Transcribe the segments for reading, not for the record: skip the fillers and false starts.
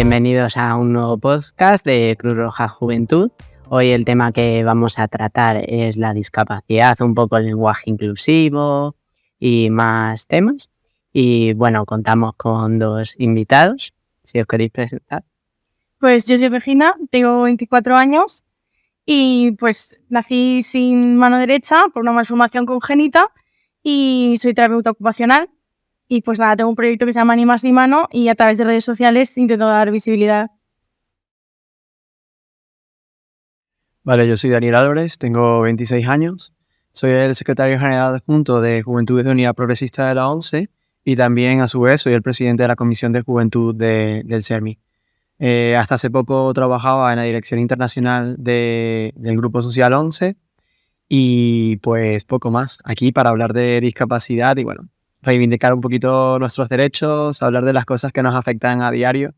Bienvenidos a un nuevo podcast de Cruz Roja Juventud. Hoy el tema que vamos a tratar es la discapacidad, un poco el lenguaje inclusivo y más temas. Y bueno, contamos con dos invitados, si os queréis presentar. Pues yo soy Regina, tengo 24 años y pues nací sin mano derecha por una malformación congénita y soy terapeuta ocupacional. Y pues nada, tengo un proyecto que se llama Ni Más Ni Mano y a través de redes sociales intento dar visibilidad. Vale, yo soy Daniel Álvarez, tengo 26 años, soy el secretario general adjunto de Juventud de Unidad Progresista de la ONCE y también a su vez soy el presidente de la Comisión de Juventud del CERMI. Hasta hace poco trabajaba en la dirección internacional del Grupo Social 11 y pues poco más aquí para hablar de discapacidad y bueno, reivindicar un poquito nuestros derechos, hablar de las cosas que nos afectan a diario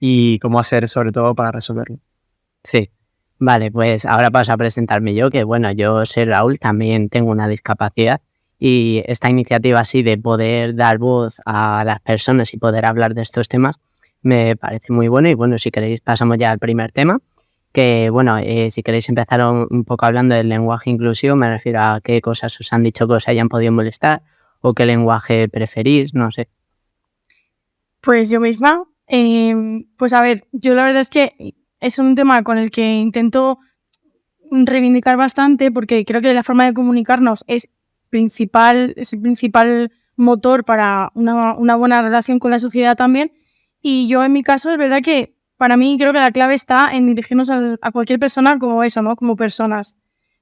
y cómo hacer sobre todo para resolverlo. Sí, vale, pues ahora paso a presentarme yo, que bueno, yo soy Raúl, también tengo una discapacidad y esta iniciativa así de poder dar voz a las personas y poder hablar de estos temas me parece muy bueno y bueno, si queréis pasamos ya al primer tema, que bueno, si queréis empezar un poco hablando del lenguaje inclusivo, me refiero a qué cosas os han dicho que os hayan podido molestar o qué lenguaje preferís, no sé. Pues yo misma, pues a ver, yo la verdad es que es un tema con el que intento reivindicar bastante porque creo que la forma de comunicarnos es el principal motor para una buena relación con la sociedad también. Y yo en mi caso es verdad que para mí creo que la clave está en dirigirnos a cualquier persona como eso, ¿no? Como personas.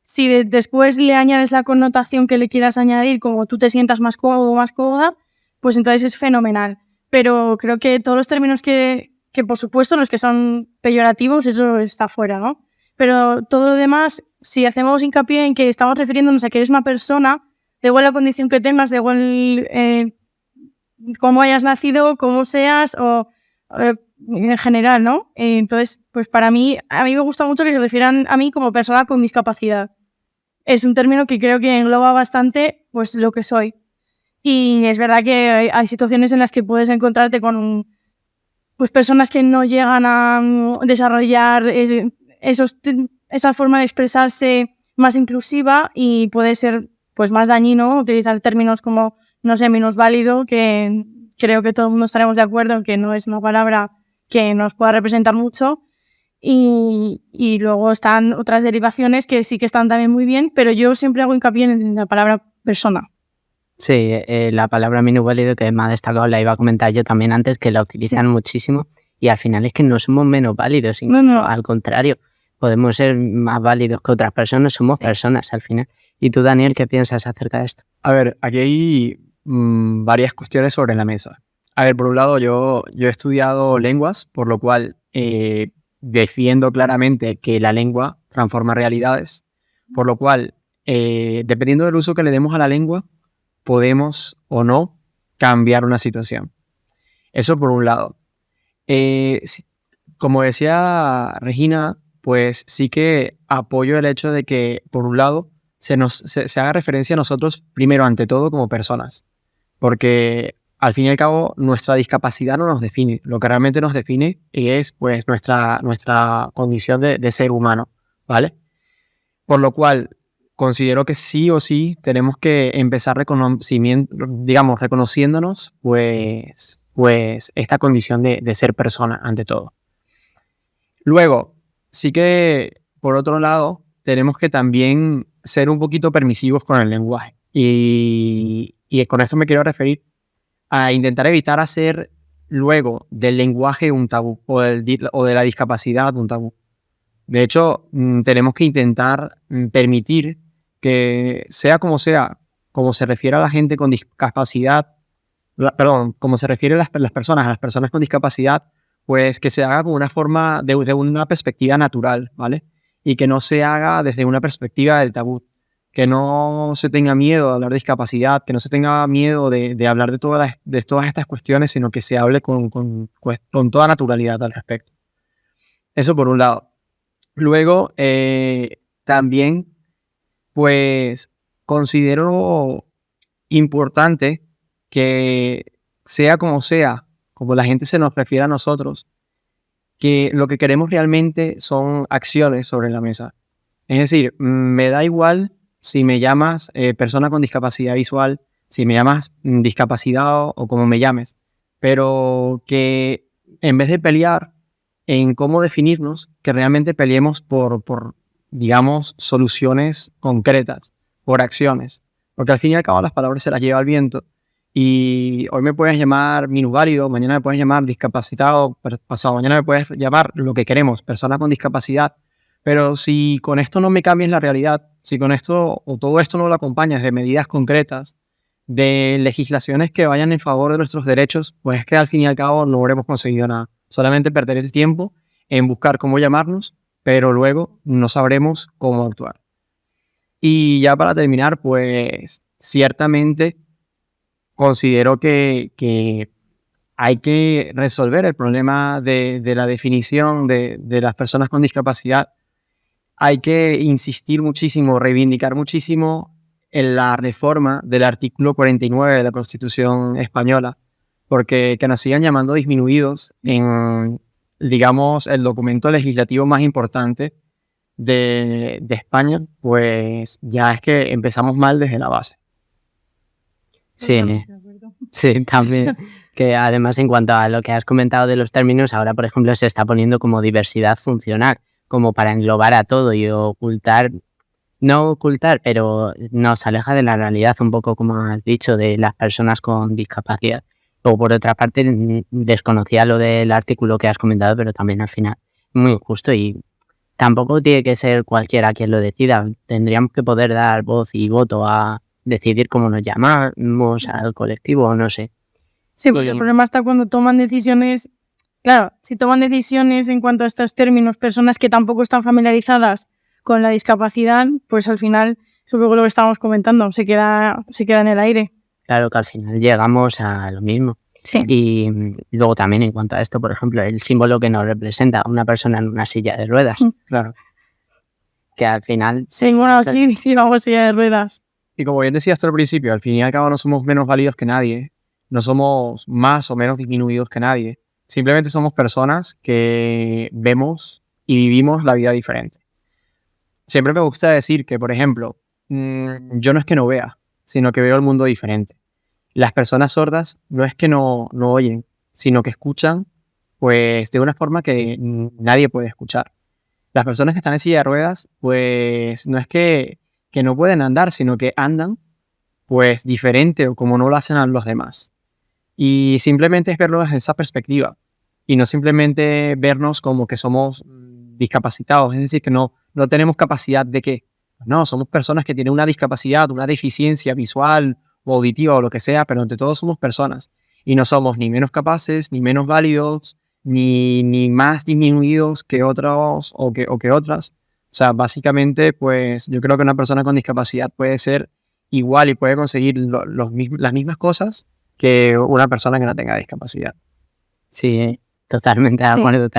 Si después le añades la connotación que le quieras añadir, como tú te sientas más cómodo o más cómoda, pues entonces es fenomenal. Pero creo que todos los términos que por supuesto los que son peyorativos, eso está fuera, ¿no? Pero todo lo demás, si hacemos hincapié en que estamos refiriéndonos a que eres una persona, da igual la condición que tengas, da igual cómo hayas nacido, cómo seas o en general, ¿no? Entonces, pues a mí me gusta mucho que se refieran a mí como persona con discapacidad. Es un término que creo que engloba bastante pues lo que soy. Y es verdad que hay situaciones en las que puedes encontrarte con pues personas que no llegan a desarrollar esa forma de expresarse más inclusiva y puede ser pues más dañino utilizar términos como, no sé, minusválido, que creo que todo el mundo estaremos de acuerdo en que no es una palabra que nos pueda representar mucho. Y luego están otras derivaciones que sí que están también muy bien, pero yo siempre hago hincapié en la palabra persona. Sí, la palabra minusválido que me ha destacado la iba a comentar yo también antes, que la utilizan muchísimo y al final es que no somos menos válidos, incluso No. al contrario, podemos ser más válidos que otras personas, somos personas al final. ¿Y tú, Daniel, qué piensas acerca de esto? A ver, aquí hay varias cuestiones sobre la mesa. A ver, por un lado, yo he estudiado lenguas, por lo cual defiendo claramente que la lengua transforma realidades, por lo cual, dependiendo del uso que le demos a la lengua, podemos o no cambiar una situación. Eso por un lado. Como decía Regina, pues sí que apoyo el hecho de que, por un lado, se haga referencia a nosotros, primero, ante todo, como personas. Porque, al fin y al cabo, nuestra discapacidad no nos define. Lo que realmente nos define es, pues, nuestra condición de ser humano, ¿vale? Por lo cual, considero que sí o sí tenemos que empezar reconociéndonos, pues esta condición de ser persona, ante todo. Luego, sí que, por otro lado, tenemos que también ser un poquito permisivos con el lenguaje. Y con esto me quiero referir a intentar evitar hacer luego del lenguaje un tabú o de la discapacidad un tabú. De hecho, tenemos que intentar permitir que sea, como como se refiere a la gente con discapacidad, como se refiere a las personas con discapacidad, pues que se haga con una forma de una perspectiva natural, ¿vale? Y que no se haga desde una perspectiva del tabú. Que no se tenga miedo de hablar de discapacidad, que no se tenga miedo de hablar de todas estas cuestiones, sino que se hable con toda naturalidad al respecto. Eso por un lado. Luego, también, pues, considero importante que sea, como la gente se nos refiere a nosotros, que lo que queremos realmente son acciones sobre la mesa. Es decir, me da igual si me llamas persona con discapacidad visual, si me llamas discapacitado o como me llames, pero que en vez de pelear en cómo definirnos, que realmente peleemos por digamos, soluciones concretas, por acciones. Porque al fin y al cabo las palabras se las lleva el viento. Y hoy me puedes llamar minusválido, mañana me puedes llamar discapacitado, pasado mañana me puedes llamar lo que queremos, persona con discapacidad. Pero si con esto no me cambias la realidad, si con esto o todo esto no lo acompañas de medidas concretas, de legislaciones que vayan en favor de nuestros derechos, pues es que al fin y al cabo no habremos conseguido nada. Solamente perder el tiempo en buscar cómo llamarnos, pero luego no sabremos cómo actuar. Y ya para terminar, pues ciertamente considero que hay que resolver el problema de la definición de las personas con discapacidad. Hay que insistir muchísimo, reivindicar muchísimo en la reforma del artículo 49 de la Constitución española, porque que nos sigan llamando disminuidos en, digamos, el documento legislativo más importante de España, pues ya es que empezamos mal desde la base. Sí, sí, también. Que además en cuanto a lo que has comentado de los términos, ahora por ejemplo se está poniendo como diversidad funcional, como para englobar a todo y ocultar, no ocultar, pero nos aleja de la realidad un poco, como has dicho, de las personas con discapacidad. O por otra parte, desconocía lo del artículo que has comentado, pero también al final muy justo y tampoco tiene que ser cualquiera quien lo decida. Tendríamos que poder dar voz y voto a decidir cómo nos llamamos al colectivo, no sé. Sí, porque el problema está cuando toman decisiones, claro, si toman decisiones en cuanto a estos términos, personas que tampoco están familiarizadas con la discapacidad, pues al final, supongo lo que estábamos comentando, se queda en el aire. Claro que al final llegamos a lo mismo. Sí. Y luego también en cuanto a esto, por ejemplo, el símbolo que nos representa a una persona en una silla de ruedas. Claro. Que al final... Sí, bueno, aquí sí vamos silla de ruedas. Y como bien decías tú al principio, al fin y al cabo no somos menos válidos que nadie, no somos más o menos disminuidos que nadie. Simplemente somos personas que vemos y vivimos la vida diferente. Siempre me gusta decir que, por ejemplo, yo no es que no vea, sino que veo el mundo diferente. Las personas sordas no es que no oyen, sino que escuchan pues de una forma que nadie puede escuchar. Las personas que están en silla de ruedas, pues no es que no pueden andar, sino que andan pues diferente o como no lo hacen a los demás. Y simplemente es verlo desde esa perspectiva y no simplemente vernos como que somos discapacitados, es decir, que no tenemos capacidad de qué. No, somos personas que tienen una discapacidad, una deficiencia visual o auditiva o lo que sea, pero ante todo somos personas y no somos ni menos capaces, ni menos válidos, ni más disminuidos que otros o que otras. O sea, básicamente, pues yo creo que una persona con discapacidad puede ser igual y puede conseguir las mismas cosas que una persona que no tenga discapacidad. Sí, totalmente de acuerdo.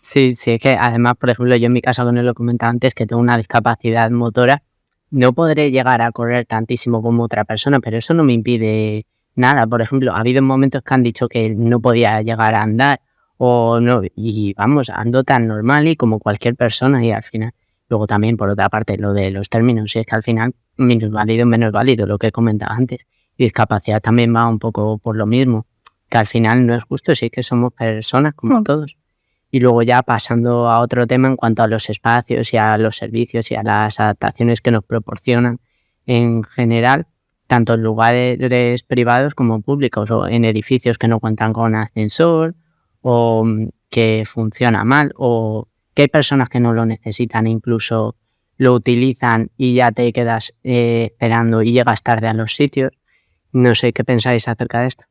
Sí, sí, es que además, por ejemplo, yo en mi caso, como lo comentaba antes, que tengo una discapacidad motora, no podré llegar a correr tantísimo como otra persona, pero eso no me impide nada. Por ejemplo, ha habido momentos que han dicho que no podía llegar a andar o no, y vamos, ando tan normal y como cualquier persona y al final. Luego también, por otra parte, lo de los términos, y es que al final, minusválido, menos válido, lo que he comentado antes. Discapacidad también va un poco por lo mismo, que al final no es justo, sí que somos personas como todos. Y luego ya pasando a otro tema en cuanto a los espacios y a los servicios y a las adaptaciones que nos proporcionan en general, tanto en lugares privados como públicos o en edificios que no cuentan con ascensor o que funciona mal o que hay personas que no lo necesitan, incluso lo utilizan y ya te quedas esperando y llegas tarde a los sitios. No sé qué pensáis acerca de esto.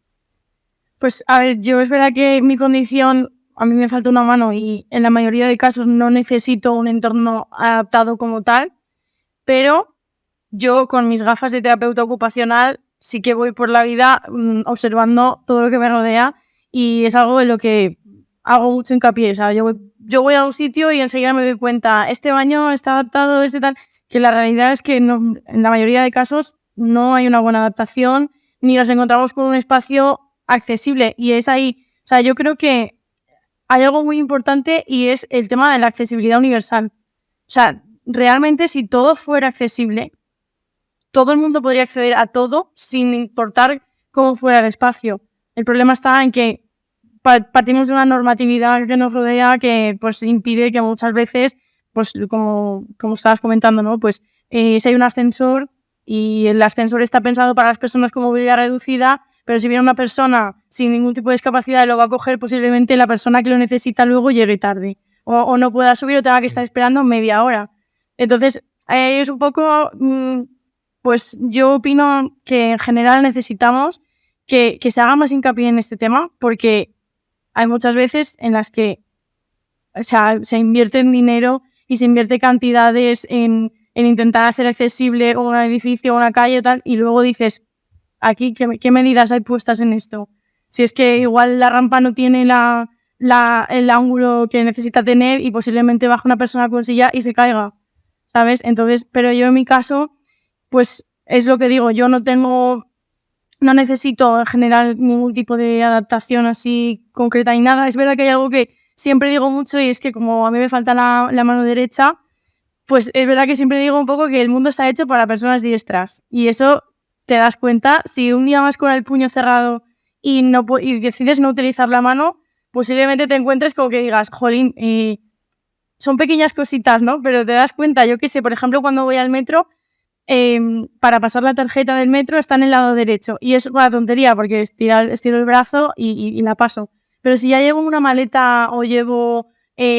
Pues a ver, yo es verdad que mi condición, a mí me falta una mano y en la mayoría de casos no necesito un entorno adaptado como tal, pero yo con mis gafas de terapeuta ocupacional sí que voy por la vida observando todo lo que me rodea y es algo en lo que hago mucho hincapié. O sea, yo voy a un sitio y enseguida me doy cuenta, este baño está adaptado, tal, que la realidad es que no, en la mayoría de casos no hay una buena adaptación ni nos encontramos con un espacio accesible y es ahí. O sea, yo creo que hay algo muy importante y es el tema de la accesibilidad universal. O sea, realmente si todo fuera accesible, todo el mundo podría acceder a todo sin importar cómo fuera el espacio. El problema está en que partimos de una normatividad que nos rodea que pues impide que muchas veces, pues como estabas comentando, ¿no? Pues si hay un ascensor y el ascensor está pensado para las personas con movilidad reducida, pero si viene una persona sin ningún tipo de discapacidad y lo va a coger, posiblemente la persona que lo necesita luego llegue tarde o no pueda subir o tenga que estar esperando media hora. Entonces, es un poco, pues yo opino que en general necesitamos que se haga más hincapié en este tema, porque hay muchas veces en las que se invierte dinero y se invierte cantidades en intentar hacer accesible un edificio o una calle o tal, y luego dices, aquí, ¿qué medidas hay puestas en esto? Si es que igual la rampa no tiene el ángulo que necesita tener y posiblemente baja una persona con silla y se caiga, ¿sabes? Entonces, pero yo en mi caso, pues es lo que digo, yo no necesito en general ningún tipo de adaptación así concreta ni nada. Es verdad que hay algo que siempre digo mucho y es que como a mí me falta la mano derecha, pues es verdad que siempre digo un poco que el mundo está hecho para personas diestras y eso te das cuenta. Si un día vas con el puño cerrado y decides no utilizar la mano, posiblemente te encuentres con que digas, jolín, son pequeñas cositas, ¿no? Pero te das cuenta, yo qué sé, por ejemplo, cuando voy al metro, para pasar la tarjeta del metro está en el lado derecho y es una tontería porque estiro el brazo y la paso, pero si ya llevo una maleta o llevo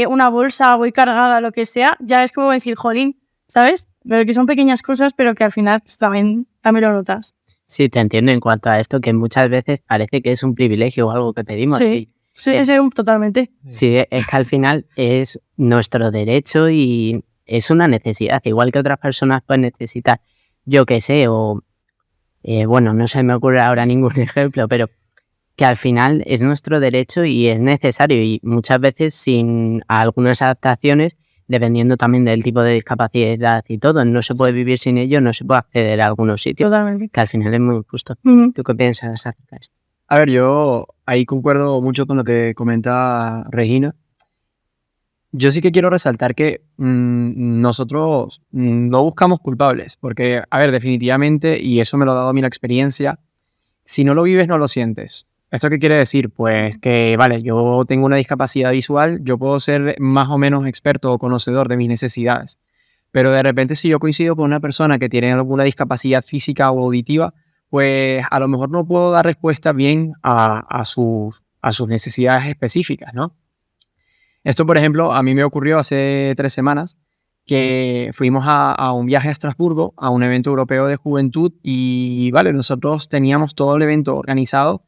una bolsa, voy cargada, lo que sea, ya es como decir, jolín, ¿sabes? Pero que son pequeñas cosas pero que al final pues, también lo notas. Sí, te entiendo en cuanto a esto, que muchas veces parece que es un privilegio o algo que pedimos. Sí, totalmente. Sí, es que al final es nuestro derecho y es una necesidad, igual que otras personas pueden necesitar, yo qué sé, o bueno, no se me ocurre ahora ningún ejemplo, pero que al final es nuestro derecho y es necesario y muchas veces sin algunas adaptaciones, dependiendo también del tipo de discapacidad y todo, no se puede vivir sin ello, no se puede acceder a algunos sitios, Totalmente. que al final es muy injusto. ¿Tú qué piensas acerca de esto? A ver, yo ahí concuerdo mucho con lo que comenta Regina. Yo sí que quiero resaltar que nosotros no buscamos culpables, porque, a ver, definitivamente, y eso me lo ha dado a mí la experiencia, si no lo vives, no lo sientes. ¿Esto qué quiere decir? Pues que, vale, yo tengo una discapacidad visual, yo puedo ser más o menos experto o conocedor de mis necesidades, pero de repente si yo coincido con una persona que tiene alguna discapacidad física o auditiva, pues a lo mejor no puedo dar respuesta bien a sus necesidades específicas, ¿no? Esto, por ejemplo, a mí me ocurrió hace 3 semanas que fuimos a un viaje a Estrasburgo, a un evento europeo de juventud y, vale, nosotros teníamos todo el evento organizado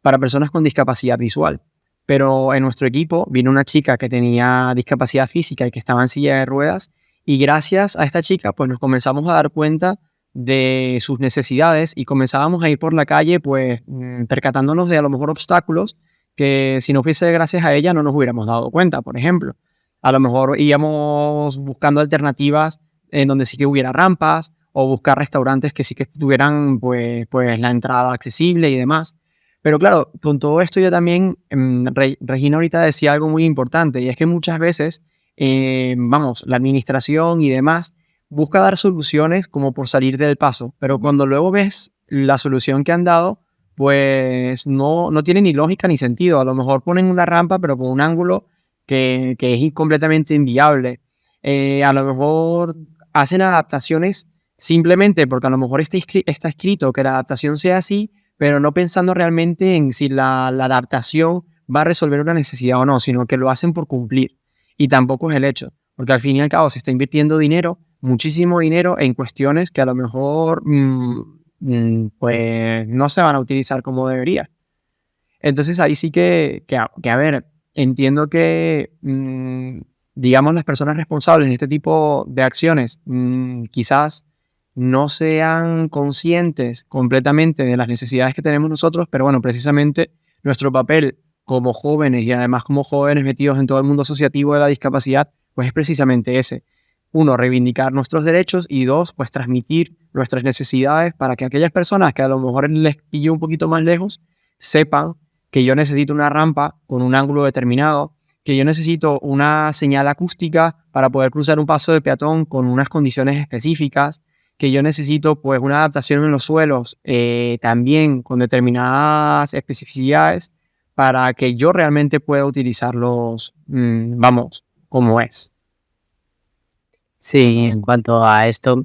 para personas con discapacidad visual. Pero en nuestro equipo vino una chica que tenía discapacidad física y que estaba en silla de ruedas y gracias a esta chica pues nos comenzamos a dar cuenta de sus necesidades y comenzábamos a ir por la calle pues percatándonos de a lo mejor obstáculos que si no fuese gracias a ella no nos hubiéramos dado cuenta, por ejemplo. A lo mejor íbamos buscando alternativas en donde sí que hubiera rampas o buscar restaurantes que sí que tuvieran pues la entrada accesible y demás. Pero claro, con todo esto yo también, Regina ahorita decía algo muy importante y es que muchas veces, la administración y demás busca dar soluciones como por salir del paso, pero cuando luego ves la solución que han dado, pues no tiene ni lógica ni sentido. A lo mejor ponen una rampa pero con un ángulo que es completamente inviable. A lo mejor hacen adaptaciones simplemente porque a lo mejor está escrito que la adaptación sea así, pero no pensando realmente en si la adaptación va a resolver una necesidad o no, sino que lo hacen por cumplir. Y tampoco es el hecho, porque al fin y al cabo se está invirtiendo dinero, muchísimo dinero, en cuestiones que a lo mejor pues no se van a utilizar como debería. Entonces ahí sí que a ver, entiendo que, digamos, las personas responsables de este tipo de acciones quizás no sean conscientes completamente de las necesidades que tenemos nosotros, pero bueno, precisamente nuestro papel como jóvenes y además como jóvenes metidos en todo el mundo asociativo de la discapacidad, pues es precisamente ese. 1, reivindicar nuestros derechos y 2, pues transmitir nuestras necesidades para que aquellas personas que a lo mejor les pille un poquito más lejos sepan que yo necesito una rampa con un ángulo determinado, que yo necesito una señal acústica para poder cruzar un paso de peatón con unas condiciones específicas, que yo necesito pues una adaptación en los suelos también con determinadas especificidades para que yo realmente pueda utilizarlos, vamos, como es. Sí, en cuanto a esto,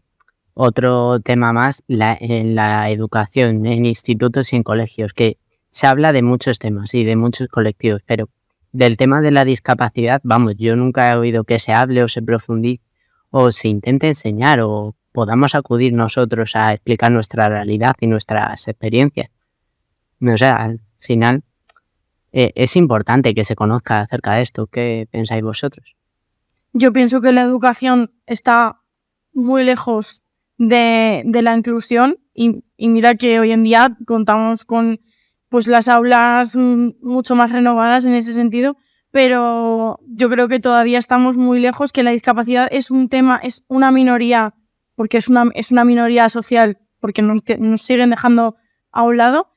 otro tema más, en la educación en institutos y en colegios, que se habla de muchos temas y de muchos colectivos, pero del tema de la discapacidad, vamos, yo nunca he oído que se hable o se profundice o se intente enseñar o podamos acudir nosotros a explicar nuestra realidad y nuestras experiencias. O sea, al final es importante que se conozca acerca de esto. ¿Qué pensáis vosotros? Yo pienso que la educación está muy lejos de la inclusión y mira que hoy en día contamos con pues las aulas mucho más renovadas en ese sentido, pero yo creo que todavía estamos muy lejos, que la discapacidad es un tema, es una minoría, porque es una minoría social, porque nos siguen dejando a un lado,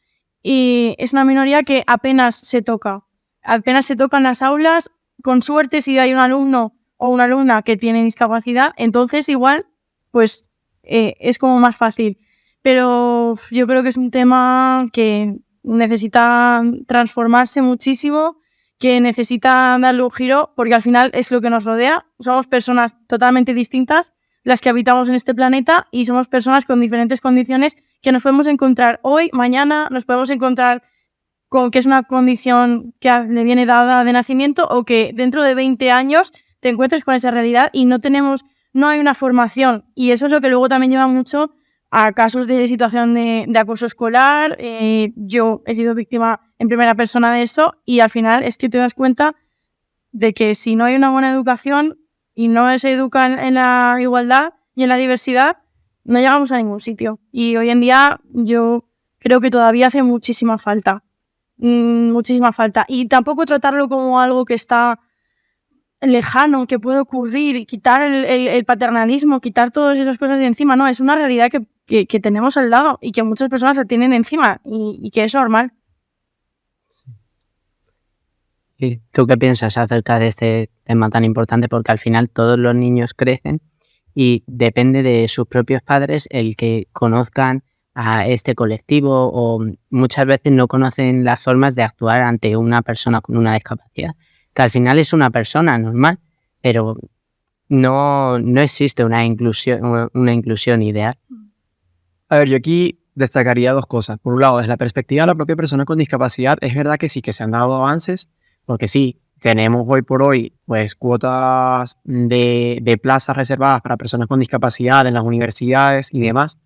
y es una minoría que apenas se toca en las aulas. Con suerte, si hay un alumno o una alumna que tiene discapacidad, entonces igual pues es como más fácil, pero yo creo que es un tema que necesita transformarse muchísimo, que necesita darle un giro, porque al final es lo que nos rodea. Somos personas totalmente distintas las que habitamos en este planeta y somos personas con diferentes condiciones que nos podemos encontrar hoy, mañana, nos podemos encontrar con que es una condición que le viene dada de nacimiento o que dentro de 20 años te encuentres con esa realidad y no hay una formación. Y eso es lo que luego también lleva mucho a casos de situación de acoso escolar. Yo he sido víctima en primera persona de eso y al final es que te das cuenta de que si no hay una buena educación y no se educa en la igualdad y en la diversidad, no llegamos a ningún sitio. Y hoy en día yo creo que todavía hace muchísima falta. Y tampoco tratarlo como algo que está lejano, que puede ocurrir, y quitar el paternalismo, quitar todas esas cosas de encima. No, es una realidad que tenemos al lado y que muchas personas la tienen encima y que es normal. ¿Y tú qué piensas acerca de este tema tan importante? Porque al final todos los niños crecen y depende de sus propios padres el que conozcan a este colectivo o muchas veces no conocen las formas de actuar ante una persona con una discapacidad, que al final es una persona normal, pero no existe una inclusión ideal. A ver, yo aquí destacaría dos cosas. Por un lado, desde la perspectiva de la propia persona con discapacidad, es verdad que sí que se han dado avances, porque sí, tenemos hoy por hoy pues cuotas de plazas reservadas para personas con discapacidad en las universidades y demás.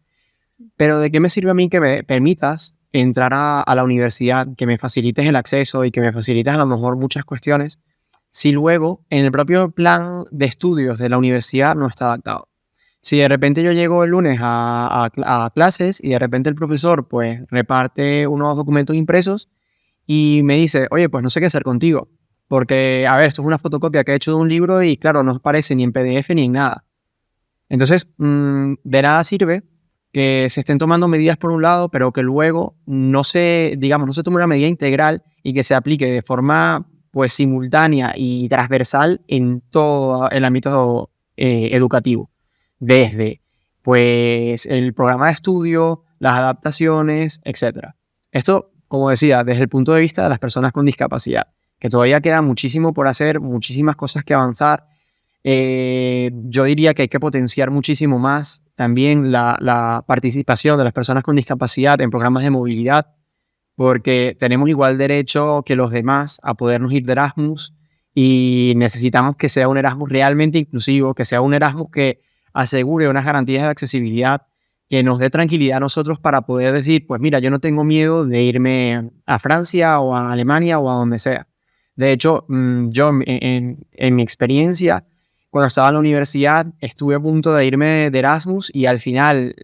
Pero ¿de qué me sirve a mí que me permitas entrar a la universidad, que me facilites el acceso y que me facilites a lo mejor muchas cuestiones, si luego en el propio plan de estudios de la universidad no está adaptado? Si de repente yo llego el lunes a clases y de repente el profesor pues reparte unos documentos impresos y me dice, oye, pues no sé qué hacer contigo, porque, a ver, esto es una fotocopia que he hecho de un libro y claro, no aparece ni en PDF ni en nada. Entonces, de nada sirve que se estén tomando medidas por un lado, pero que luego no se tome una medida integral y que se aplique de forma pues simultánea y transversal en todo el ámbito educativo. Desde pues el programa de estudio, las adaptaciones, etc. Esto, como decía, desde el punto de vista de las personas con discapacidad, que todavía queda muchísimo por hacer, muchísimas cosas que avanzar. Yo diría que hay que potenciar muchísimo más también la participación de las personas con discapacidad en programas de movilidad, porque tenemos igual derecho que los demás a podernos ir de Erasmus y necesitamos que sea un Erasmus realmente inclusivo, que sea un Erasmus que asegure unas garantías de accesibilidad, que nos dé tranquilidad a nosotros para poder decir, pues mira, yo no tengo miedo de irme a Francia o a Alemania o a donde sea. De hecho, yo en mi experiencia, cuando estaba en la universidad, estuve a punto de irme de Erasmus y al final,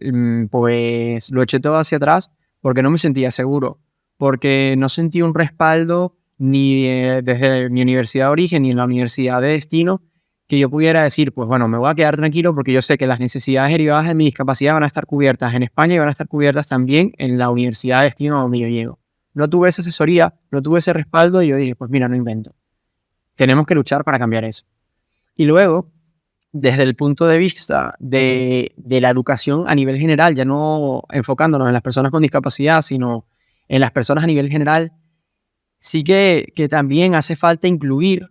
pues lo eché todo hacia atrás porque no me sentía seguro, porque no sentí un respaldo ni desde mi universidad de origen ni en la universidad de destino que yo pudiera decir, pues bueno, me voy a quedar tranquilo porque yo sé que las necesidades derivadas de mi discapacidad van a estar cubiertas en España y van a estar cubiertas también en la universidad de destino a donde yo llego. No tuve esa asesoría, no tuve ese respaldo y yo dije, pues mira, no invento. tenemos que luchar para cambiar eso. Y luego, desde el punto de vista de la educación a nivel general, ya no enfocándonos en las personas con discapacidad, sino en las personas a nivel general, sí que también hace falta incluir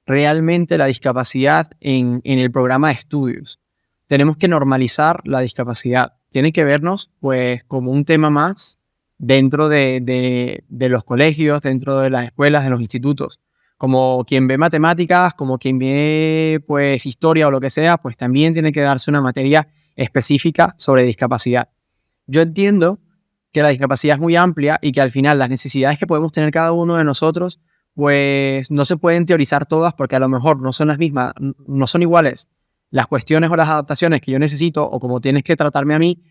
realmente la discapacidad en el programa de estudios. Tenemos que normalizar la discapacidad. Tiene que vernos pues como un tema más dentro de los colegios, dentro de las escuelas, de los institutos. Como quien ve matemáticas, como quien ve pues historia o lo que sea, pues también tiene que darse una materia específica sobre discapacidad. Yo entiendo que la discapacidad es muy amplia y que al final las necesidades que podemos tener cada uno de nosotros pues no se pueden teorizar todas porque a lo mejor no son las mismas, no son iguales las cuestiones o las adaptaciones que yo necesito o como tienes que tratarme a mí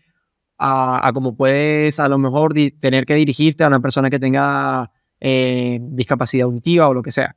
a como puedes a lo mejor tener que dirigirte a una persona que tenga discapacidad auditiva o lo que sea.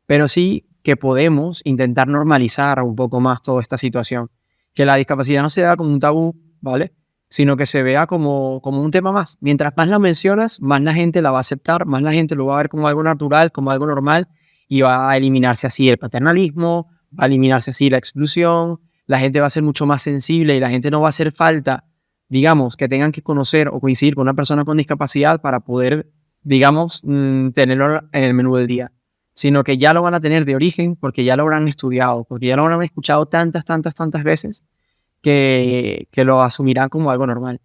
Pero sí que podemos intentar normalizar un poco más toda esta situación. Que la discapacidad no se vea como un tabú, ¿vale? Sino que se vea como un tema más. Mientras más la mencionas, más la gente la va a aceptar, más la gente lo va a ver como algo natural, como algo normal, y va a eliminarse así el paternalismo, va a eliminarse así la exclusión, la gente va a ser mucho más sensible y la gente no va a hacer falta, digamos, que tengan que conocer o coincidir con una persona con discapacidad para poder, digamos, tenerlo en el menú del día, sino que ya lo van a tener de origen porque ya lo habrán estudiado, porque ya lo habrán escuchado tantas veces que lo asumirán como algo normal.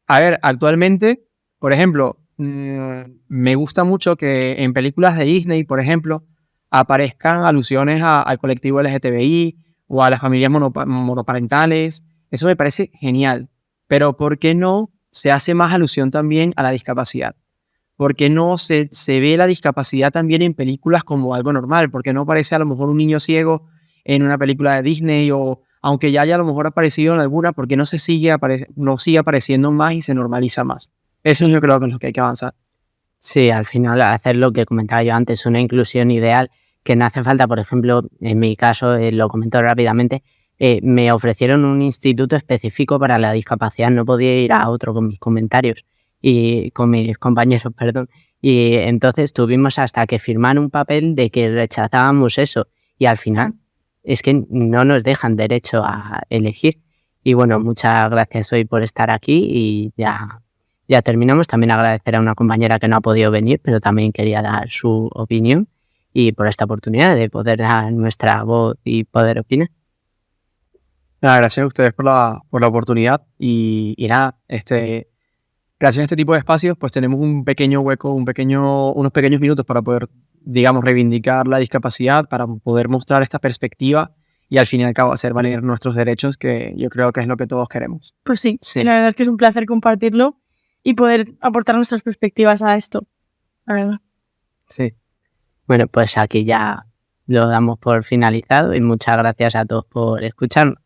A ver, actualmente, por ejemplo, me gusta mucho que en películas de Disney, por ejemplo, aparezcan alusiones al colectivo LGTBI o a las familias monoparentales. Eso me parece genial. Pero ¿por qué no se hace más alusión también a la discapacidad? ¿Por qué no se ve la discapacidad también en películas como algo normal? ¿Por qué no aparece a lo mejor un niño ciego en una película de Disney o aunque ya haya a lo mejor aparecido en alguna, porque no sigue apareciendo más y se normaliza más? Eso yo creo que es lo que hay que avanzar. Sí, al final hacer lo que comentaba yo antes, una inclusión ideal, que no hace falta, por ejemplo, en mi caso, lo comento rápidamente, me ofrecieron un instituto específico para la discapacidad, no podía ir a otro con mis comentarios y con mis compañeros, perdón. Y entonces tuvimos hasta que firmar un papel de que rechazábamos eso y al final es que no nos dejan derecho a elegir. Y bueno, muchas gracias hoy por estar aquí y ya terminamos. También agradecer a una compañera que no ha podido venir, pero también quería dar su opinión y por esta oportunidad de poder dar nuestra voz y poder opinar. Nada, gracias a ustedes por la oportunidad y nada, gracias a este tipo de espacios pues tenemos un pequeño hueco, unos pequeños minutos para poder, digamos, reivindicar la discapacidad, para poder mostrar esta perspectiva y al fin y al cabo hacer valer nuestros derechos, que yo creo que es lo que todos queremos. Pues sí, la verdad es que es un placer compartirlo y poder aportar nuestras perspectivas a esto, la verdad. Sí. Bueno, pues aquí ya lo damos por finalizado y muchas gracias a todos por escucharnos.